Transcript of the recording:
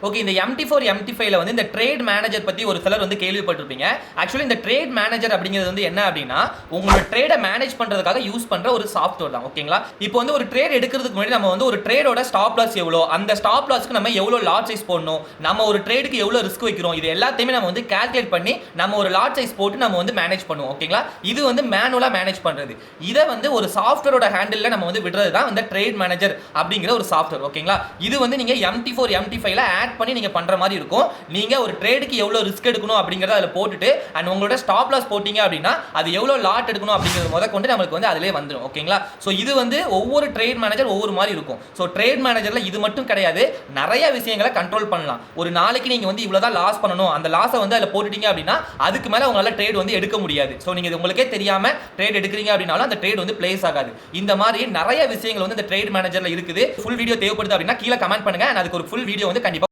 Okay, இந்த MT4 MT5ல வந்து இந்த ட்ரேட் மேனேஜர் பத்தி ஒரு சிலர் வந்து கேள்விப்பட்டிருப்பீங்க. ஆக்சுவலி இந்த ட்ரேட் மேனேஜர் அப்படிங்கிறது வந்து என்ன அப்படின்னா, உங்களோட ட்ரேட மேனேஜ் பண்றதுக்காக யூஸ் பண்ற ஒரு சாஃப்ட்வேர் தான். ஓகேங்களா? இப்போ வந்து ஒரு ட்ரேட் எடுக்கிறதுக்கு முன்னாடி நம்ம வந்து ஒரு ட்ரேடோட ஸ்டாப் லாஸ் எவ்வளோ, அந்த ஸ்டாப் லாஸ்க்கு நம்ம எவ்வளோ லாட் சைஸ் போடணும், நம்ம ஒரு ட்ரேடுக்கு எவ்வளோ ரிஸ்க் வைக்கிறோம், இது எல்லாத்தையுமே நம்ம வந்து கால்குலேட் பண்ணி நம்ம ஒரு லாட் சைஸ் போட்டு நம்ம வந்து மேனேஜ் பண்ணுவோம். ஓகேங்களா? இது வந்து மேனுவலா மேனேஜ் பண்றது. இதை வந்து ஒரு சாஃப்ட்வேரோட ஹேண்டில்ல நம்ம வந்து விடுறது தான் இந்த ட்ரேட் மேனேஜர் அப்படிங்கிற ஒரு சாஃப்ட்வேர். ஓகேங்களா? இது வந்து நீங்க MT4 MT5ல ஆட் பண்ணி நீங்க பண்ற மாதிரி இருக்கும். நீங்க ஒரு ட்ரேடுக்கு எவ்வளவு ரிஸ்க் எடுக்கணும் அப்படிங்கறத அதுல போட்டுட்டு அண்ட் உங்களோட ஸ்டாப் லாஸ் போட்டீங்க அப்படின்னா அது எவ்வளவு லாட் எடுக்கணும் அப்படிங்கறது முதற்கொண்டு நமக்கு வந்து அதிலே வந்துடும். ஓகேங்களா? சோ இது வந்து ஒவ்வொரு ட்ரேட் மேனேஜர் ஒவ்வொரு மாதிரி இருக்கும். சோ ட்ரேட் மேனேஜர்ல இது மட்டும் கிடையாது, நிறைய விஷயங்களை கண்ட்ரோல் பண்ணலாம். ஒரு நாளைக்கு நீங்க வந்து இவ்வளவுதான் லாஸ் பண்ணணும், அந்த லாஸை வந்து அதுல போட்டுட்டீங்க அப்படின்னா அதுக்கு மேல உங்களால ட்ரேட் வந்து எடுக்க முடியாது. சோ நீங்க இது உங்களுக்கே தெரியாம ட்ரேட் எடுக்கிறீங்க அப்படின்னாலும் அந்த ட்ரேட் வந்து பிளேஸ் ஆகாது. இந்த மாதிரி நிறைய விஷயங்கள் வந்து இந்த ட்ரேட் மேனேஜர்ல இருக்குது. ஃபுல் வீடியோ தேவைப்படுது அப்படின்னா கீழே கமெண்ட் பண்ணுங்க, நான் அதுக்கு ஒரு ஃபுல் வீடியோ வந்து கண்டிப்பா